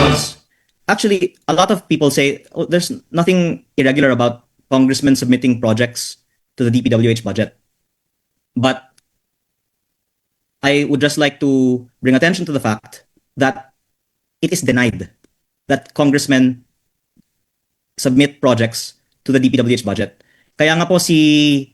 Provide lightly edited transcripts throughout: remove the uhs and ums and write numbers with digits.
because actually a lot of people say, oh, there's nothing irregular about congressmen submitting projects to the DPWH budget. But I would just like to bring attention to the fact that it is denied that congressmen submit projects to the DPWH budget. Kaya nga po si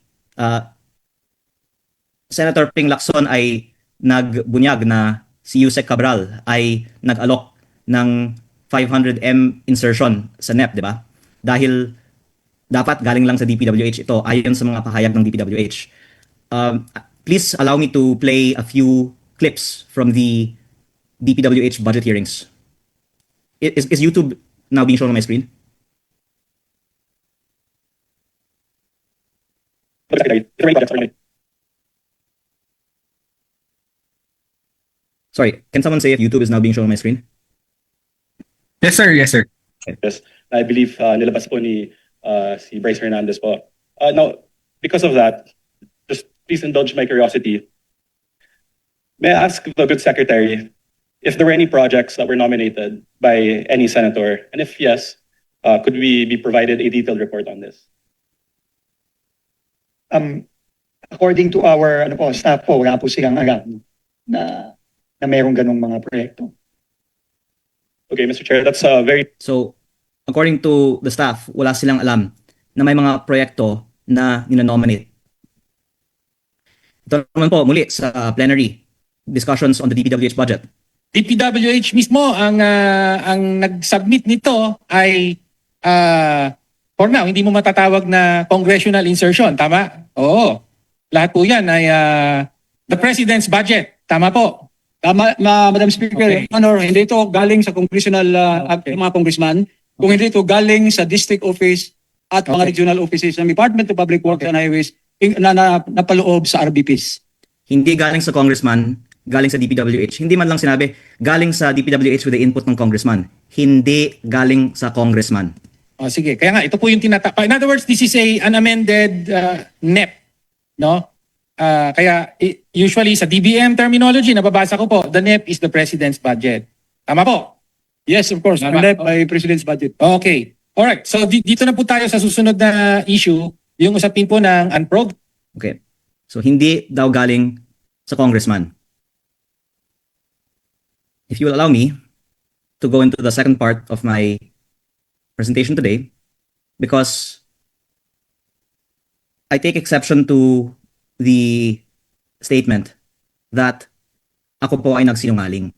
Senator Ping Lacson ay nagbunyag na si Yusek Cabral ay nag-alok ng 500M insertion sa NEP, di ba? Dahil dapat galing lang sa DPWH ito ayon sa mga pahayag ng DPWH. Please allow me to play a few clips from the DPWH budget hearings. Is YouTube now being shown on my screen? Sorry, can someone say if YouTube is now being shown on my screen? Yes, sir. Yes, sir. Yes, I believe nilabas po ni si Bryce Hernandez po. Now, because of that, just please indulge my curiosity. May I ask the good secretary if there were any projects that were nominated by any senator, and if yes, could we be provided a detailed report on this? According to our staff po, wala po silang alam na mayroong ganong mga proyekto. Okay, Mr. Chair, that's very... So, according to the staff, wala silang alam na may mga proyekto na ninonominate. Ito naman po, muli sa plenary discussions on the DPWH budget. DPWH mismo ang nag-submit nito ay for now, hindi mo matatawag na congressional insertion. Tama? Oo. Lahat po yan ay the President's budget. Tama po. Tama, Madam Speaker, Okay. hindi ito galing sa congressional mga congressman, kung hindi ito galing sa district office at mga regional offices ng Department of Public Works and Highways na napaloob sa RBPs. Hindi galing sa congressman, galing sa DPWH. Hindi man lang sinabi, galing sa DPWH with the input ng congressman. Hindi galing sa congressman. Sige, kaya nga, ito po yung tinatapa. In other words, this is an amended NEP. No? Kaya usually sa DBM terminology, nababasa ko po, the NEP is the President's budget. Tama po? Yes, of course, Tama. led by President's budget. Okay. Alright, so dito na po tayo sa susunod na issue, yung usapin po ng unprog. Okay. So, hindi daw galing sa congressman. If you will allow me to go into the second part of my presentation today, because I take exception to the statement that ako po ay nagsinungaling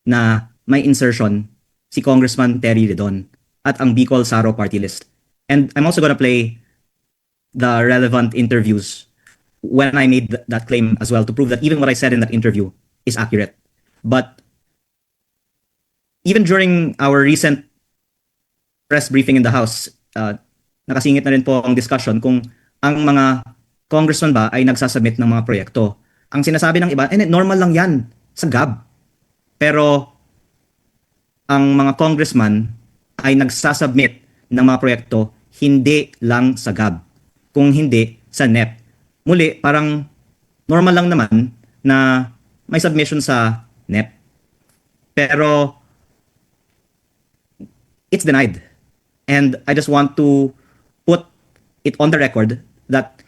na may insertion si Congressman Terry Redon at ang Bicol Saro party list. And I'm also gonna play the relevant interviews when I made that claim as well to prove that even what I said in that interview is accurate. But even during our recent press briefing in the House, nakasingit na rin po ang discussion kung ang mga congressman ba ay nagsasubmit ng mga proyekto. Ang sinasabi ng iba, normal lang yan sa GAB. Pero ang mga congressman ay nagsasubmit ng mga proyekto hindi lang sa GAB, kung hindi sa NEP. Muli, parang normal lang naman na may submission sa NEP. Pero it's denied. And I just want to put it on the record that,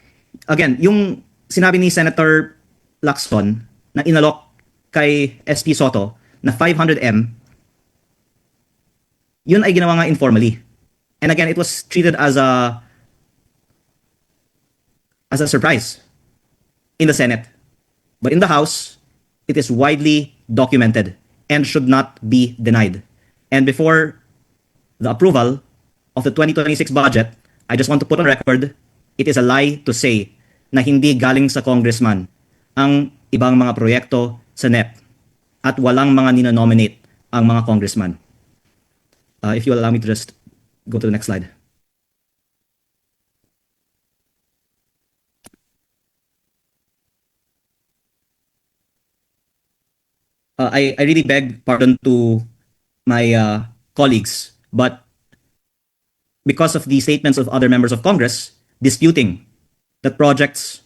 again, yung sinabi ni Senator Lacson na inalok kay SP Soto na 500M, yun ay ginawa nga informally. And again, it was treated as a surprise in the Senate. But in the House, it is widely documented and should not be denied. And before the approval of the 2026 budget, I just want to put on record, it is a lie to say na hindi galing sa congressman ang ibang mga proyekto sa NEP at walang mga ninonominate ang mga congressman. If you allow me to just go to the next slide. I really beg pardon to my colleagues, but because of the statements of other members of Congress disputing that projects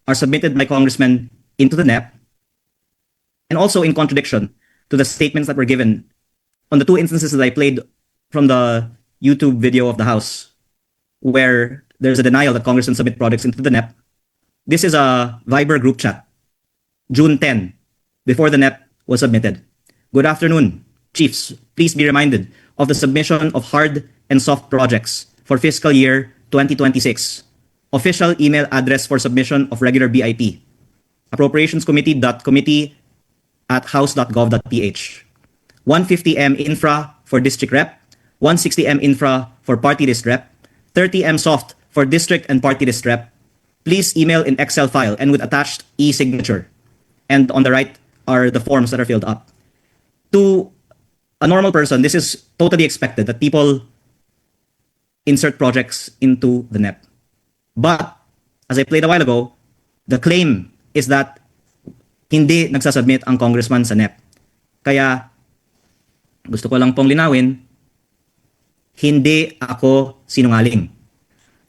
are submitted by congressmen into the NEP, and also in contradiction to the statements that were given on the two instances that I played from the YouTube video of the House, where there's a denial that congressmen submit projects into the NEP, this is a Viber group chat, June 10, before the NEP was submitted. Good afternoon, chiefs. Please be reminded of the submission of hard and soft projects for fiscal year 2026. Official email address for submission of regular BIP. appropriationscommittee.committee@house.gov.ph. 150M infra for district rep, 160M infra for party list rep, 30M soft for district and party list rep. Please email in Excel file and with attached e-signature. And on the right are the forms that are filled up. To a normal person, this is totally expected that people insert projects into the NEP. But, as I played a while ago, the claim is that hindi nagsasubmit ang congressman sa NEP. Kaya, gusto ko lang pong linawin, hindi ako sinungaling.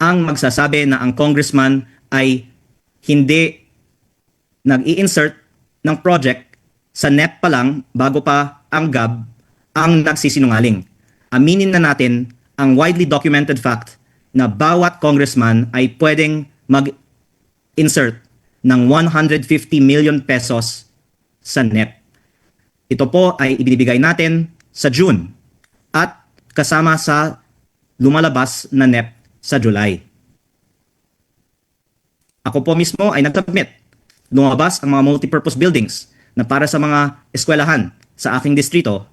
Ang magsasabi na ang congressman ay hindi nag-i-insert ng project sa NEP pa lang bago pa ang GAB ang nagsisinungaling. Aminin na natin ang widely documented fact na bawat congressman ay pwedeng mag-insert ng 150 million pesos sa NEP. Ito po ay ibinibigay natin sa June at kasama sa lumalabas na NEP sa July. Ako po mismo ay nag-submit. Lumabas ang mga multipurpose buildings na para sa mga eskwelahan sa aking distrito.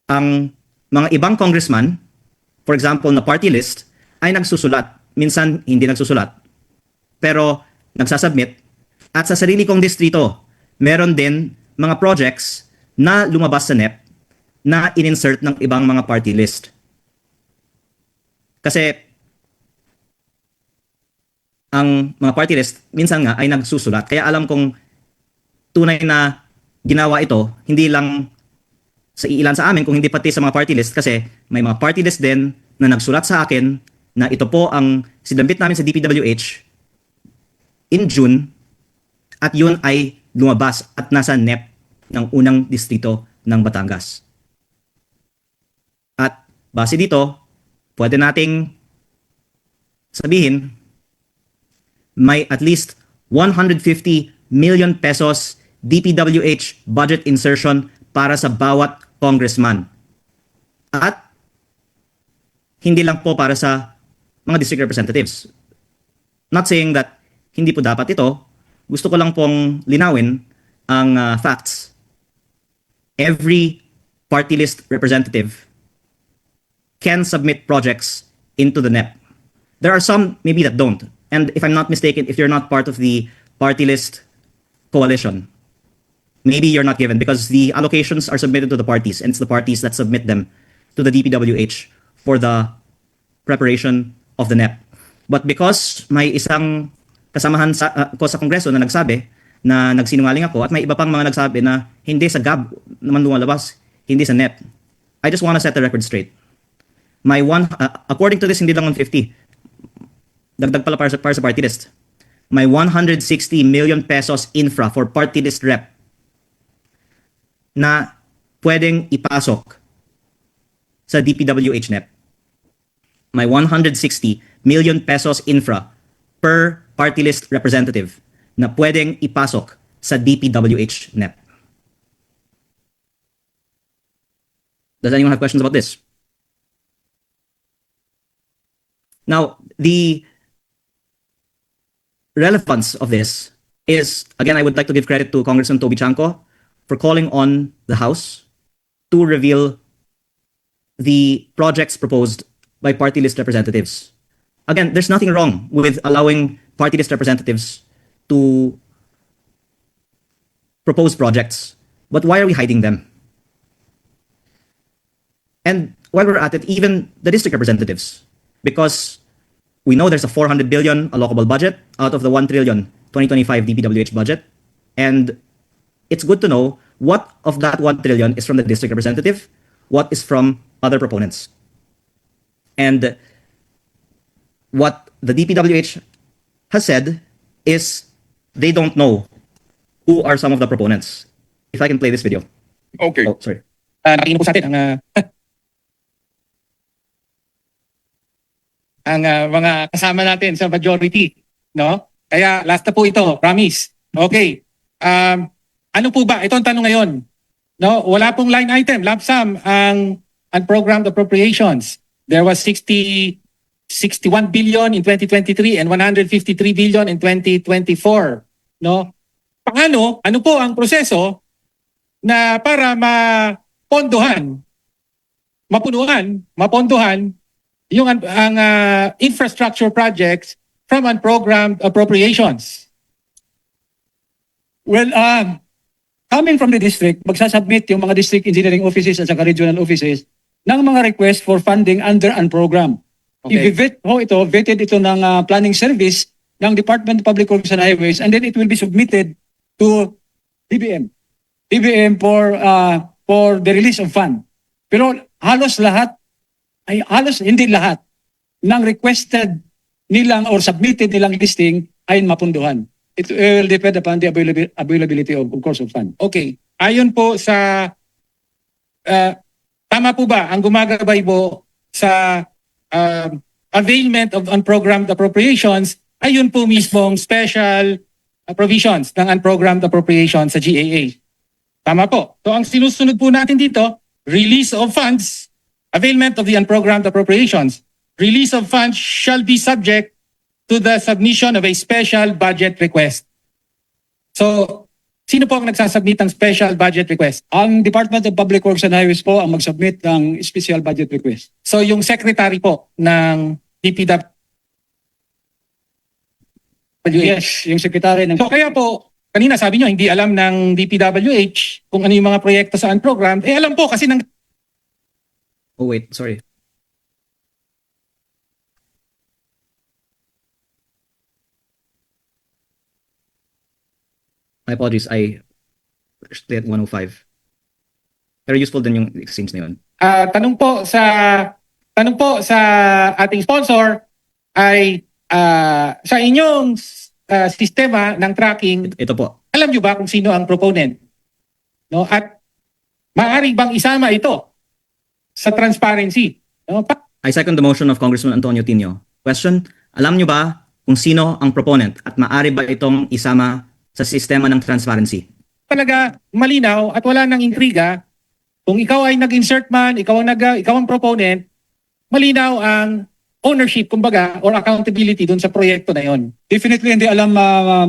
Ang mga ibang congressman, for example, na party list, ay nagsusulat. Minsan, hindi nagsusulat. Pero, nagsasubmit. At sa sarili kong distrito, meron din mga projects na lumabas sa NEP na in-insert ng ibang mga party list. Kasi, ang mga party list, minsan nga ay nagsusulat. Kaya alam kong tunay na ginawa ito, hindi lang sa ilan sa amin, kung hindi pati sa mga party list, kasi may mga party list din na nagsulat sa akin na ito po ang sinabit namin sa DPWH in June at yun ay lumabas at nasa NEP ng unang distrito ng Batangas. At base dito, pwede nating sabihin may at least 150 million pesos DPWH budget insertion para sa bawat congressman. At hindi lang po para sa mga district representatives. Not saying that hindi po dapat ito. Gusto ko lang pong linawin ang facts. Every party list representative can submit projects into the NEP. There are some maybe that don't. And if I'm not mistaken, if you're not part of the party list coalition, maybe you're not given because the allocations are submitted to the parties and it's the parties that submit them to the DPWH for the preparation of the NEP. But because may isang kasamahan ko sa Kongreso na nagsabi na nagsinungaling ako at may iba pang mga nagsabi na hindi sa GAB naman lumalabas, hindi sa NEP. I just want to set the record straight. According to this, hindi lang 150. Dagdag pala para sa party list. May 160 million pesos infra for party list rep na pwedeng ipasok sa DPWH NEP. May 160 million pesos infra per party list representative na pwedeng ipasok sa DPWH NEP. Does anyone have questions about this? Now, the relevance of this is, again, I would like to give credit to Congressman Toby Chanco for calling on the House to reveal the projects proposed by party list representatives. Again, there's nothing wrong with allowing party list representatives to propose projects, but why are we hiding them? And while we're at it, even the district representatives, because we know there's a 400 billion allocable budget out of the 1 trillion 2025 DPWH budget. And it's good to know what of that 1 trillion is from the district representative, what is from other proponents. And what the DPWH has said is they don't know who are some of the proponents. If I can play this video. Okay. Oh, sorry. Nakikinig po sa atin ang mga kasama natin sa majority, no? Kaya last na po ito, promise. Okay. Ano po ba? Ito ang tanong ngayon. No, wala pong line item, lump sum ang unprogrammed appropriations. There was 61 billion in 2023 and 153 billion in 2024, no? Paano? Ano po ang proseso na para mapondohan yung ang infrastructure projects from unprogrammed appropriations? Well, coming from the district, magsasubmit yung mga district engineering offices at saka regional offices ng mga request for funding under unprogram. Okay. Vetted ito ng planning service ng Department of Public Works and Highways, and then it will be submitted to DBM. DBM for the release of fund. Pero halos hindi lahat ng requested nilang or submitted nilang listing ay mapunduhan. It will depend upon the availability of course of fund. Okay. Ayon po sa tama po ba ang gumagabay po sa availment of unprogrammed appropriations ayun po mismong special provisions ng unprogrammed appropriations sa GAA. Tama po. So ang sinusunod po natin dito, release of funds, availment of the unprogrammed appropriations. Release of funds shall be subject to the submission of a special budget request. So, sino po ang nagsasubmit ng special budget request? Ang Department of Public Works and Highways po ang mag-submit ng special budget request. So, yung secretary po ng DPWH. Yes, yung secretary ng... So, kaya po, kanina sabi nyo, hindi alam ng DPWH kung ano yung mga proyekto sa unprogrammed. Alam po kasi ng... Oh, wait. Sorry. My apologies. I stay at 105. Pero useful din yung exchange na yun. tanong po sa ating sponsor ay sa inyong sistema ng tracking, Ito po. alam nyo ba kung sino ang proponent? No? At maaari bang isama ito sa transparency? No? I second the motion of Congressman Antonio Tino. Question, alam nyo ba kung sino ang proponent at maaari ba itong isama sa sistema ng transparency? Talaga malinaw at wala nang intriga. Kung ikaw ay nag-insert man, ikaw ang proponent, malinaw ang ownership, kumbaga, or accountability dun sa proyekto na yon. Definitely hindi alam,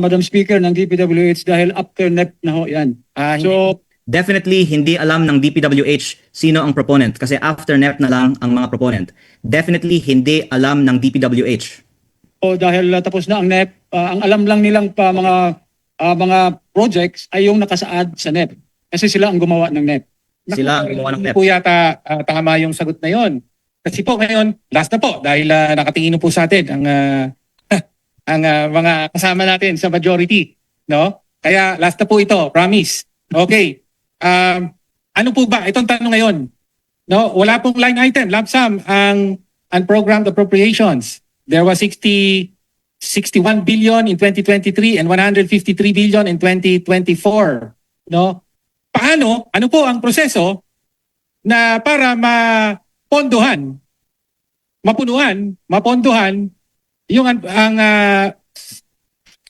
Madam Speaker, ng DPWH dahil after NEP na ho yan. So, Definitely hindi alam ng DPWH sino ang proponent kasi after NEP na lang ang mga proponent. Definitely hindi alam ng DPWH. dahil tapos na ang NEP, ang alam lang nilang mga projects ay yung nakasaad sa NEP. Kasi sila ang gumawa ng NEP. Sila ang gumawa ng Hindi NEP. po yata tama yung sagot na yon. Kasi po ngayon, last na po, dahil nakatingin po sa atin ang mga kasama natin sa majority. No? Kaya last na po ito, promise. Okay. Ano po ba? Itong tanong ngayon. No? Wala pong line item, lump sum ang unprogrammed appropriations. There was 61 billion in 2023 and 153 billion in 2024. No? Paano? Ano po ang proseso na para mapondohan yung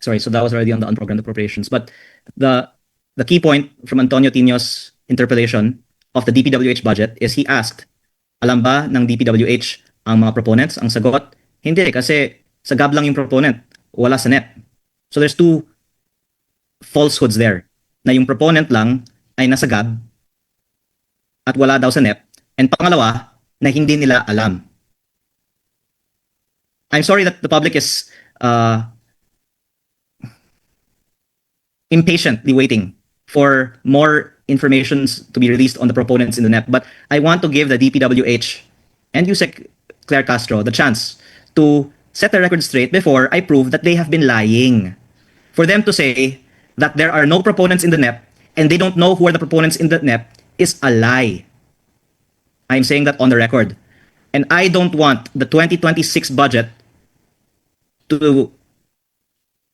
Sorry, so that was already on the unprogrammed appropriations. But the key point from Antonio Tino's interpretation of the DPWH budget is he asked, alam ba ng DPWH ang mga proponents? Ang sagot, hindi kasi sagab lang yung proponent, wala sa NEP. So there's two falsehoods there, na yung proponent lang ay nasagab at wala daw sa NEP, and pangalawa, na hindi nila alam. I'm sorry that the public is impatiently waiting for more informations to be released on the proponents in the NEP. But I want to give the DPWH and USEC Claire Castro the chance to set the record straight before I prove that they have been lying. For them to say that there are no proponents in the NEP and they don't know who are the proponents in the NEP is a lie. I'm saying that on the record. And I don't want the 2026 budget to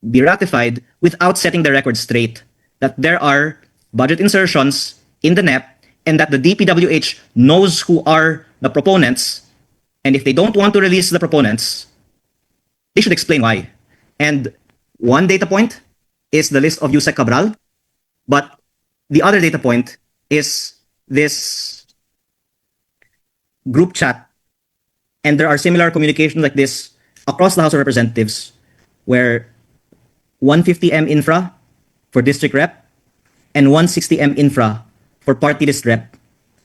be ratified without setting the record straight that there are budget insertions in the NEP and that the DPWH knows who are the proponents, and if they don't want to release the proponents, they should explain why. And one data point is the list of Yusek Cabral, but the other data point is this group chat, and there are similar communications like this across the House of Representatives where 150M infra for district rep and 160M infra for party list rep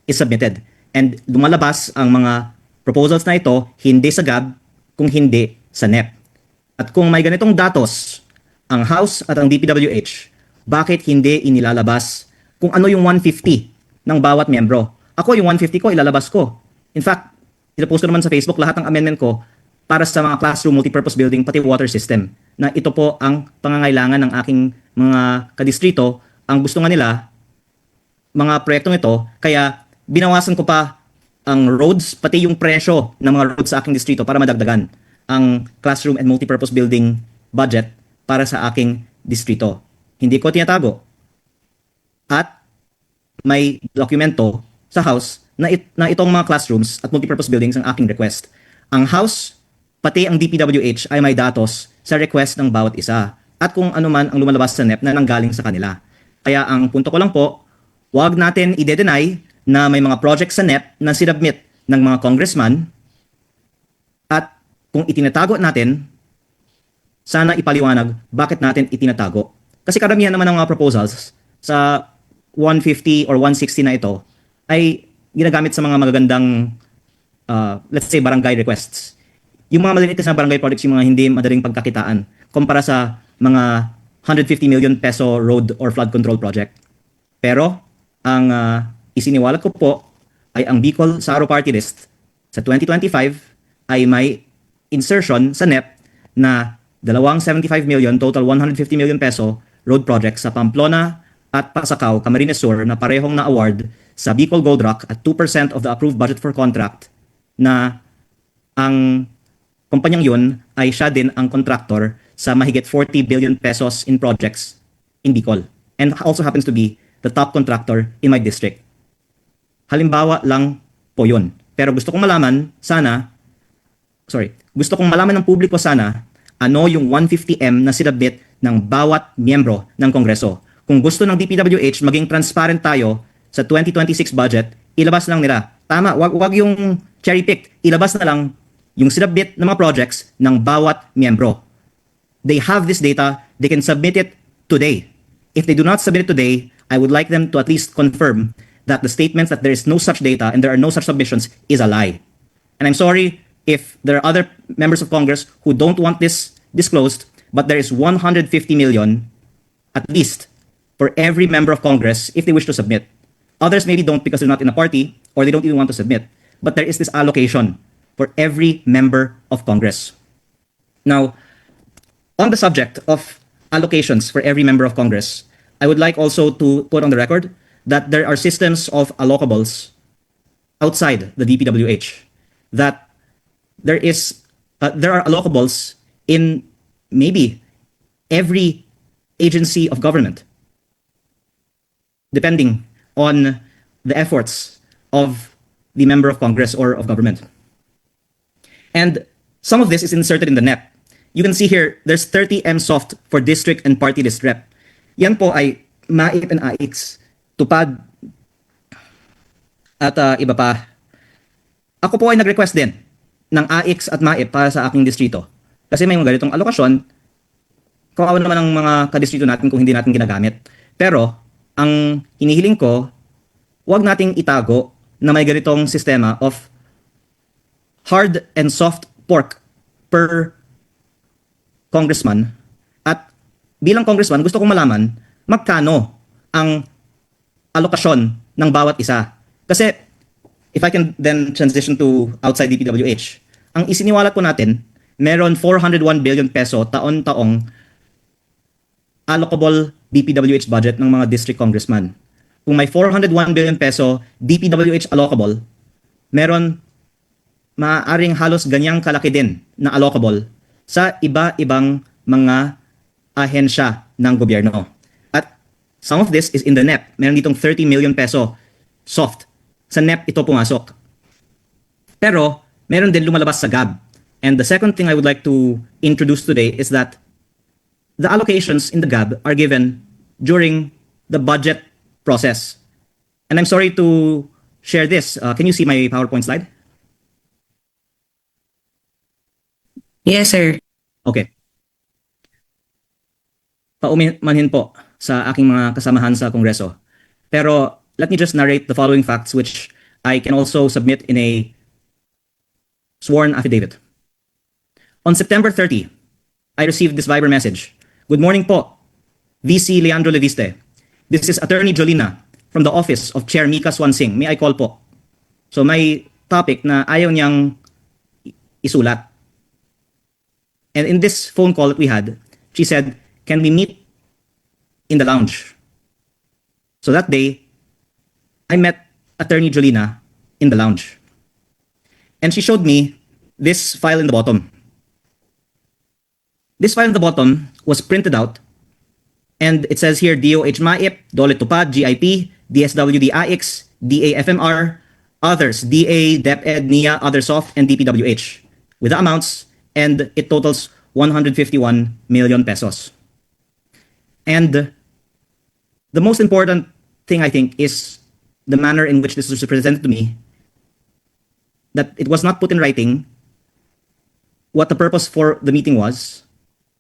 is submitted. And lumalabas ang mga proposals na ito hindi sa GAB kung hindi sa NEP. At kung may ganitong datos ang House at ang DPWH, bakit hindi inilalabas kung ano yung 150 ng bawat miyembro? Ako yung 150 ko ilalabas ko. In fact, itapost ko naman sa Facebook lahat ng amendment ko para sa mga classroom, multipurpose building, pati water system, na ito po ang pangangailangan ng aking mga kadistrito. Ang gusto nga nila, mga proyektong ito, kaya binawasan ko pa ang roads, pati yung presyo ng mga roads sa aking distrito para madagdagan ang classroom and multipurpose building budget para sa aking distrito. Hindi ko tinatago. At may dokumento sa House na itong mga classrooms at multipurpose buildings ang aking request. Ang House, pati ang DPWH ay may datos sa request ng bawat isa at kung ano man ang lumalabas sa NEP na nanggaling sa kanila. Kaya ang punto ko lang po, huwag natin i-deny na may mga projects sa NEP na sinubmit ng mga congressman at kung itinatago natin, sana ipaliwanag bakit natin itinatago. Kasi karamihan naman ng mga proposals sa 150 or 160 na ito ay ginagamit sa mga magagandang, let's say, barangay requests. Yung mga maliliit na barangay projects, yung mga hindi madaling pagkakitaan, kumpara sa mga 150 million peso road or flood control project. Pero, ang isiniwalat ko po ay ang Bicol Saro Party List sa 2025 ay may insertion sa NEP na dalawang 75 million, total 150 million peso road project sa Pamplona at Pasacao, Camarines Sur na parehong na-award sa Bicol Gold Rock at 2% of the approved budget for contract na ang kumpanyang yun ay siya din ang contractor sa mahigit 40 billion pesos in projects in Bicol and also happens to be the top contractor in my district. Halimbawa lang po yun. Pero gusto kong malaman ng publiko sana ano yung 150M na sinubmit ng bawat miyembro ng Kongreso. Kung gusto ng DPWH maging transparent tayo sa 2026 budget, ilabas na lang nila. Tama, wag yung cherry pick. Ilabas na lang yung sinubmit ng mga projects ng bawat miyembro. They have this data, they can submit it today. If they do not submit it today, I would like them to at least confirm that the statements that there is no such data and there are no such submissions is a lie. And I'm sorry if there are other members of Congress who don't want this disclosed, but there is 150 million at least for every member of Congress if they wish to submit. Others maybe don't because they're not in a party or they don't even want to submit. But there is this allocation for every member of Congress. Now, on the subject of allocations for every member of Congress, I would like also to put on the record that there are systems of allocables outside the DPWH. That there are allocables in maybe every agency of government, depending on the efforts of the member of Congress or of government. And some of this is inserted in the NEP. You can see here, there's 30M soft for district and party list rep. Yan po ay MAIP and AIX, tupad, at iba pa. Ako po ay nag-request din ng AIX at MAIP para sa aking distrito. Kasi may mga ganitong alokasyon, kawawa naman ang mga kadistrito natin kung hindi natin ginagamit. Pero, ang hinihiling ko, huwag nating itago na may ganitong sistema of hard and soft pork per congressman. At bilang congressman, gusto kong malaman magkano ang alokasyon ng bawat isa. Kasi, if I can then transition to outside DPWH, ang isiniwalat po natin, meron 401 billion peso taon-taong allocable DPWH budget ng mga district congressman. Kung may 401 billion peso DPWH allocable, meron maaaring halos ganyang kalaki din na allocable sa iba-ibang mga ahensya ng gobyerno. At Some of this is in the NEP. Meron ditong 30 million peso soft. Sa NEP ito pumasok. Pero meron din lumalabas sa GAB. And the second thing I would like to introduce today is that the allocations in the GAB are given during the budget process. And I'm sorry to share this. Can you see my PowerPoint slide? Yes, sir. Okay. Paumanhin po sa aking mga kasamahan sa Kongreso. Pero let me just narrate the following facts which I can also submit in a sworn affidavit. On September 30, I received this Viber message. Good morning po, VC Leandro Leviste. This is Attorney Jolina from the office of Chair Mika Swansing. May I call po? So may topic na ayaw niyang isulat. And in this phone call that we had, she said, can we meet in the lounge? So that day, I met Attorney Jolina in the lounge. And she showed me this file in the bottom. This file in the bottom was printed out, and it says here DOH MAIP, DOLE TUPAD, GIP, DSWD AIX, DAFMR, others, DA, DepEd, NIA, Other Soft, and DPWH, with the amounts, and it totals 151 million pesos. And the most important thing, I think, is the manner in which this was presented to me, that it was not put in writing what the purpose for the meeting was,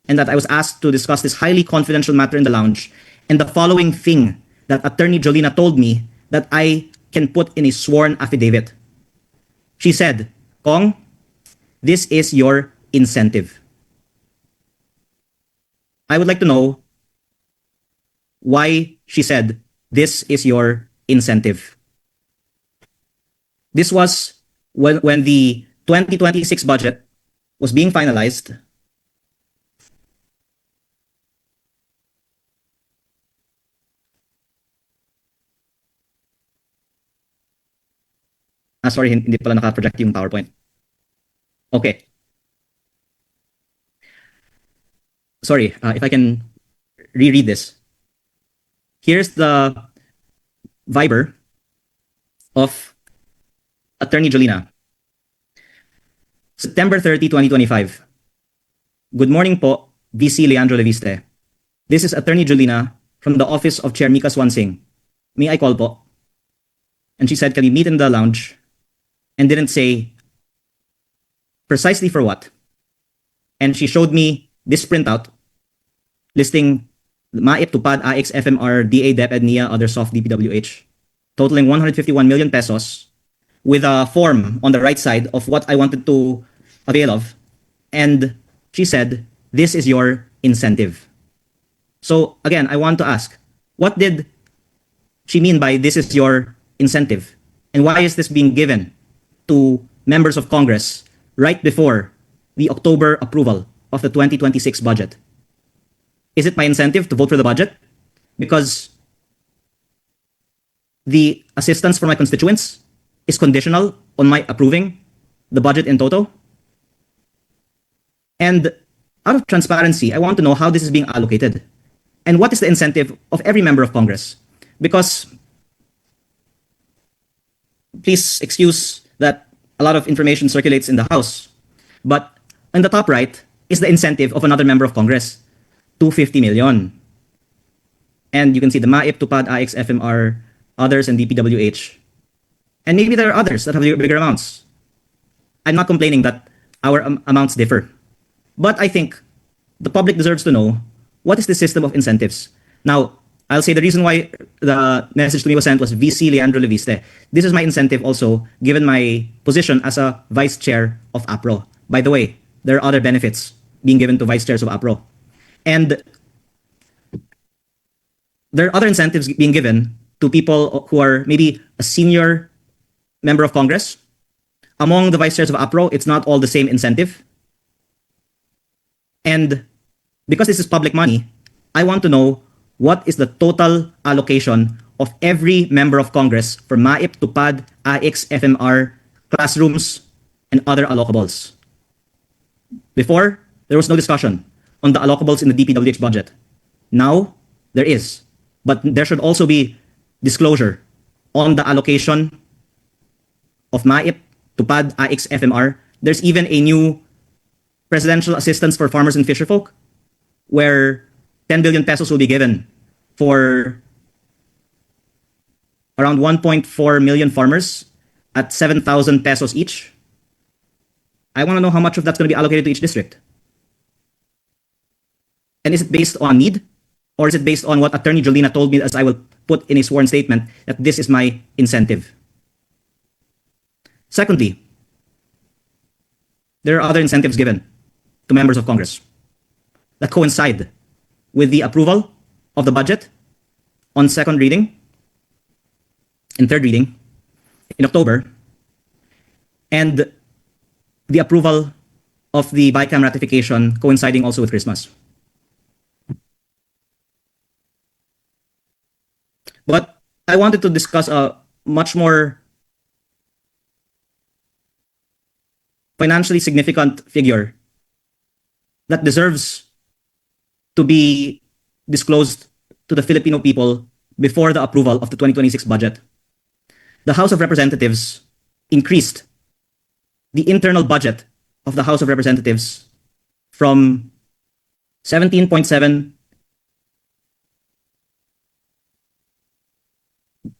and that I was asked to discuss this highly confidential matter in the lounge, and the following thing that Attorney Jolina told me that I can put in a sworn affidavit. She said, Kong, this is your incentive. I would like to know why she said, this is your incentive. This was when the 2026 budget was being finalized. Sorry, hindi pala naka-project yung PowerPoint. Okay. Sorry, if I can reread this. Here's the Viber of Attorney Jolina. September 30, 2025. Good morning po, VC Leandro Leviste. This is Attorney Jolina from the office of Chair Mika Swansing. May I call po? And she said, can we meet in the lounge? And didn't say precisely for what. And she showed me this printout listing MAIP, TUPAD, AIX, FMR, DA, DepEd, NIA, Other Soft, DPWH, totaling 151 million pesos, with a form on the right side of what I wanted to avail of. And she said, this is your incentive. So again, I want to ask, what did she mean by this is your incentive? And why is this being given to members of Congress right before the October approval of the 2026 budget? Is it my incentive to vote for the budget? Because the assistance for my constituents is conditional on my approving the budget in toto? And out of transparency, I want to know how this is being allocated. And what is the incentive of every member of Congress? Because, please excuse that a lot of information circulates in the House, but on the top right is the incentive of another member of Congress, 250 million. And you can see the MAIP, TUPAD, AIX, FMR, others, and DPWH. And maybe there are others that have bigger amounts. I'm not complaining that our amounts differ. But I think the public deserves to know what is the system of incentives. Now, I'll say the reason why the message to me was sent was VC Leandro Leviste. This is my incentive also, given my position as a vice chair of APRO. By the way, there are other benefits being given to vice chairs of APRO. And there are other incentives being given to people who are maybe a senior member of Congress. Among the vice chairs of APRO, it's not all the same incentive. And because this is public money, I want to know what is the total allocation of every member of Congress for MAIP, TUPAD, AIX, FMR, classrooms, and other allocables. Before, there was no discussion on the allocables in the DPWH budget. Now, there is. but there should also be disclosure on the allocation of MAIP, TUPAD, AIX, FMR. There's even a new presidential assistance for farmers and fisherfolk where 10 billion pesos will be given for around 1.4 million farmers at 7,000 pesos each. I want to know how much of that's going to be allocated to each district. And is it based on need? Or is it based on what Attorney Jolina told me, as I will put in a sworn statement, that this is my incentive? Secondly, there are other incentives given to members of Congress that coincide with the approval of the budget on second reading and third reading in October, and the approval of the BICAM ratification coinciding also with Christmas. But I wanted to discuss a much more financially significant figure that deserves to be disclosed to the Filipino people before the approval of the 2026 budget. The House of Representatives increased the internal budget of the House of Representatives from 17.7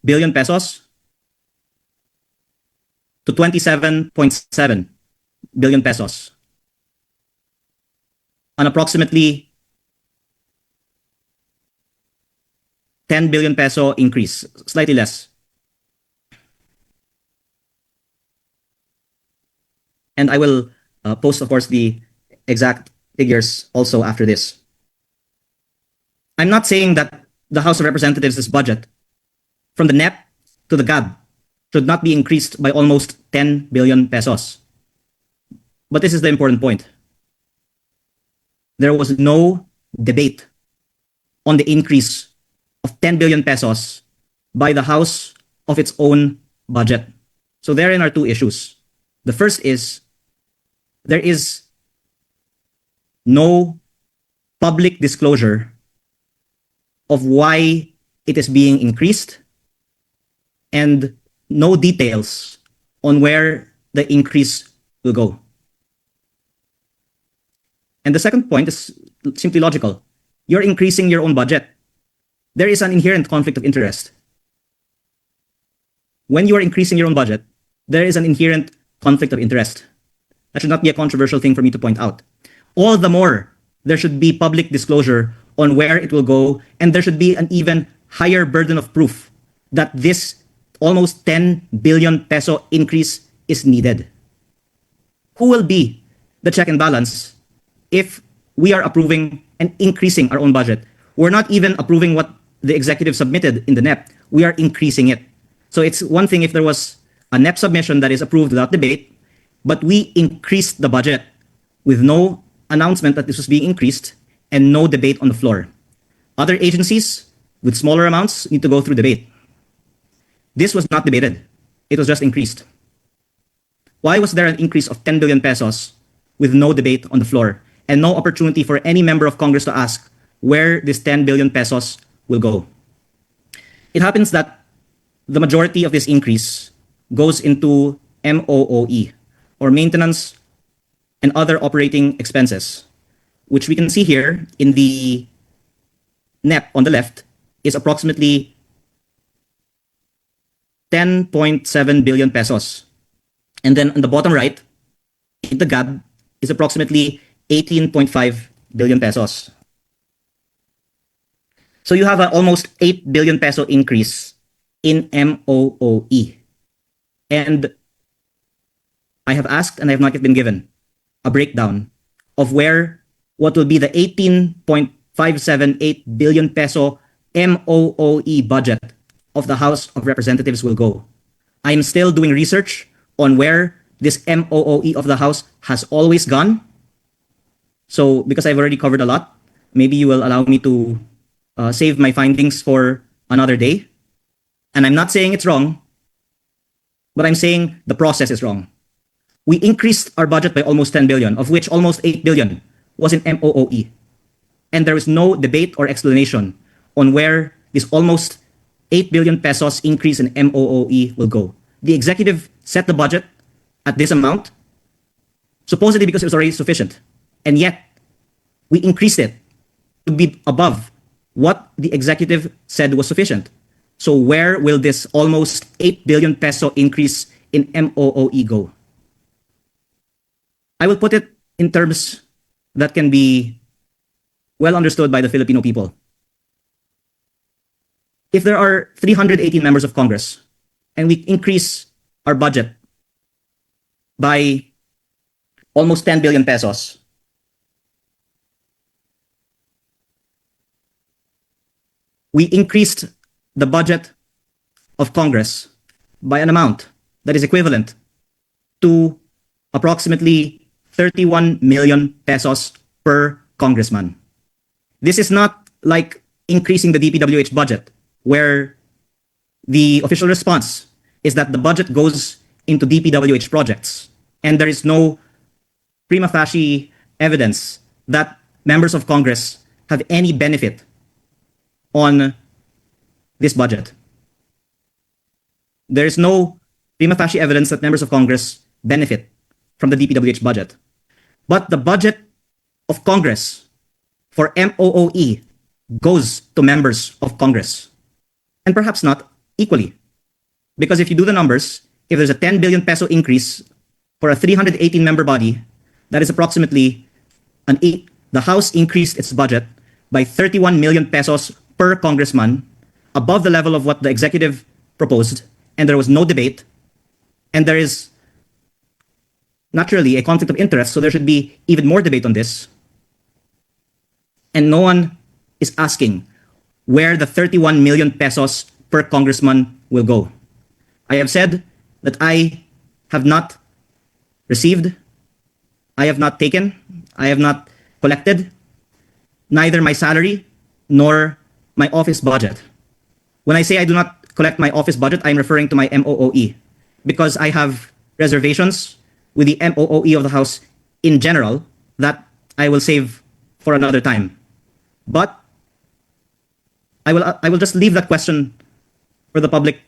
billion pesos to 27.7 billion pesos. An approximately 10 billion peso increase, slightly less. And I will post, of course, the exact figures also after this. I'm not saying that the House of Representatives' budget, from the NEP to the GAB, should not be increased by almost 10 billion pesos. But this is the important point. There was no debate on the increase of 10 billion pesos by the House of its own budget. So therein are two issues. The first is there is no public disclosure of why it is being increased and no details on where the increase will go. And the second point is simply logical. You're increasing your own budget. There is an inherent conflict of interest. When you are increasing your own budget, there is an inherent conflict of interest. That should not be a controversial thing for me to point out. All the more, there should be public disclosure on where it will go, and there should be an even higher burden of proof that this almost 10 billion peso increase is needed. Who will be the check and balance if we are approving and increasing our own budget? We're not even approving what the executive submitted in the NEP. We are increasing it. So it's one thing if there was a NEP submission that is approved without debate, but we increased the budget with no announcement that this was being increased and no debate on the floor. Other agencies with smaller amounts need to go through debate. This was not debated. It was just increased. Why was there an increase of 10 billion pesos with no debate on the floor and no opportunity for any member of Congress to ask where this 10 billion pesos will go? It happens that the majority of this increase goes into MOOE, or maintenance and other operating expenses, which we can see here in the NEP on the left is approximately 10.7 billion pesos. And then on the bottom right, the GAB is approximately 18.5 billion pesos. So you have an almost 8 billion peso increase in MOOE. And I have asked and I have not yet been given a breakdown of where what will be the 18.578 billion peso MOOE budget of the House of Representatives will go. I am still doing research on where this MOOE of the House has always gone. So because I've already covered a lot, maybe you will allow me to save my findings for another day. And I'm not saying it's wrong, but I'm saying the process is wrong. We increased our budget by almost 10 billion, of which almost 8 billion was in MOOE. And there is no debate or explanation on where this almost 8 billion pesos increase in MOOE will go. The executive set the budget at this amount, supposedly because it was already sufficient. And yet, we increased it to be above what the executive said was sufficient. So where will this almost 8 billion peso increase in MOOE go? I will put it in terms that can be well understood by the Filipino people. If there are 318 members of Congress and we increase our budget by almost 10 billion pesos, we increased the budget of Congress by an amount that is equivalent to approximately 31 million pesos per congressman. This is not like increasing the DPWH budget, where the official response is that the budget goes into DPWH projects, and there is no prima facie evidence that members of Congress have any benefit on this budget. There is no prima facie evidence that members of Congress benefit from the DPWH budget. But the budget of Congress for MOOE goes to members of Congress. And perhaps not equally. Because if you do the numbers, if there's a 10 billion peso increase for a 318 member body, that is approximately the House increased its budget by 31 million pesos per congressman, above the level of what the executive proposed, and there was no debate, and there is naturally a conflict of interest, so there should be even more debate on this. And no one is asking where the 31 million pesos per congressman will go. I have said that I have not received, I have not taken, I have not collected neither my salary nor my office budget. When I say I do not collect my office budget, I'm referring to my MOOE, because I have reservations with the MOOE of the House in general that I will save for another time. But I will just leave that question for the public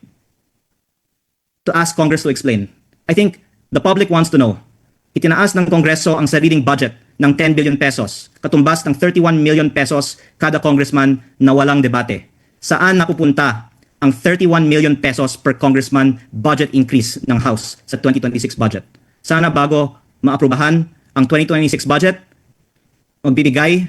to ask Congress to explain. I think the public wants to know. Itinaas ng Kongreso ang sariling budget ng 10 billion pesos, katumbas ng 31 million pesos kada congressman na walang debate. Saan napupunta ang 31 million pesos per congressman budget increase ng House sa 2026 budget? Sana bago maaprubahan ang 2026 budget, magbibigay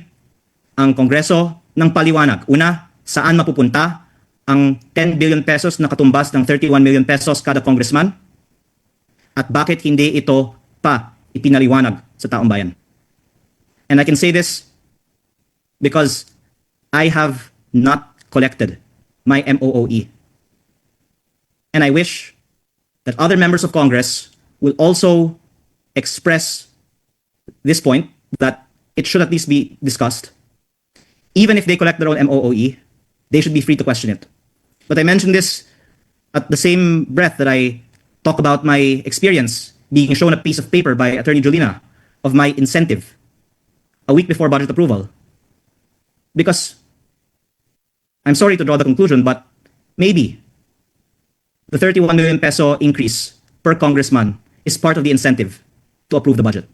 ang Kongreso ng paliwanag. Una, saan mapupunta ang 10 billion pesos na katumbas ng 31 million pesos kada congressman? At bakit hindi ito pa ipinaliwanag sa taong bayan? And I can say this because I have not collected my MOOE. And I wish that other members of Congress will also express this point, that it should at least be discussed. Even if they collect their own MOOE, they should be free to question it. But I mentioned this at the same breath that I talk about my experience being shown a piece of paper by Attorney Julina of my incentive a week before budget approval. Because I'm sorry to draw the conclusion, but maybe the 31 million peso increase per congressman is part of the incentive to approve the budget.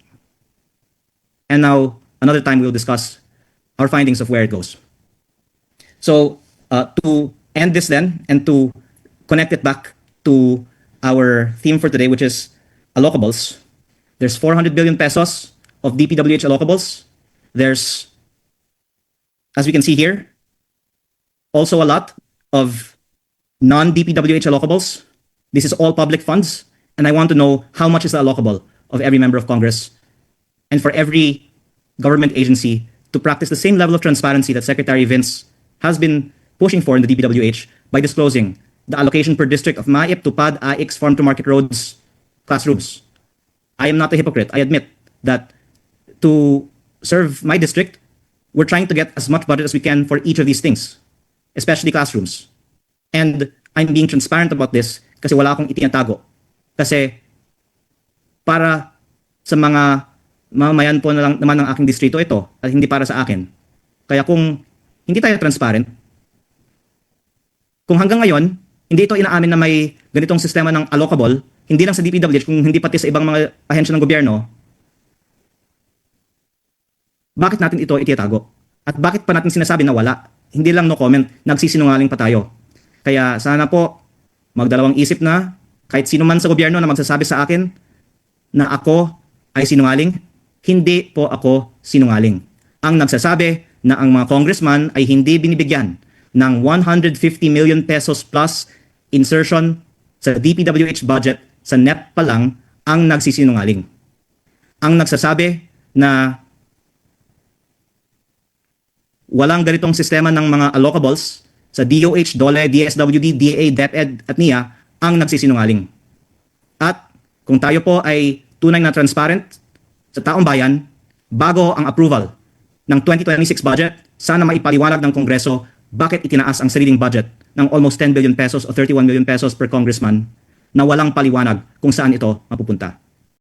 And now, another time we'll discuss our findings of where it goes. So, to end this then, and to connect it back to our theme for today, which is allocables, there's 400 billion pesos of DPWH allocables. There's, as we can see here, also a lot of non-DPWH allocables. This is all public funds, and I want to know how much is the allocable of every member of Congress, and for every government agency to practice the same level of transparency that Secretary Vince has been pushing for in the DPWH by disclosing the allocation per district of MAIP, TUPAD, AIX, Farm to Market Roads, classrooms. I am not a hypocrite. I admit that to serve my district, we're trying to get as much budget as we can for each of these things, especially classrooms. And I'm being transparent about this kasi wala akong itinatago. Kasi para sa mga mamamayan po na lang naman ng aking distrito ito at hindi para sa akin. Kaya kung hindi tayo transparent, Kung hanggang ngayon, hindi ito inaamin na may ganitong sistema ng allocable, hindi lang sa DPWH, kung hindi pati sa ibang mga ahensya ng gobyerno, bakit natin ito ititago? At bakit pa natin sinasabi na wala? Hindi lang no comment, nagsisinungaling pa tayo. Kaya sana po, magdalawang isip na, kahit sino man sa gobyerno na magsasabi sa akin na ako ay sinungaling, hindi po ako sinungaling. Ang nagsasabi na ang mga congressman ay hindi binibigyan ng 150 million pesos plus insertion sa DPWH budget sa NEP pa lang ang nagsisinungaling. Ang nagsasabi na walang ganitong sistema ng mga allocables sa DOH, DOLE, DSWD, DA, DepEd at NIA ang nagsisinungaling. At kung tayo po ay tunay na transparent sa taong bayan, bago ang approval ng 2026 budget, sana maipaliwanag ng Kongreso bakit itinaas ang sariling budget ng almost 10 billion pesos o 31 million pesos per congressman na walang paliwanag kung saan ito mapupunta.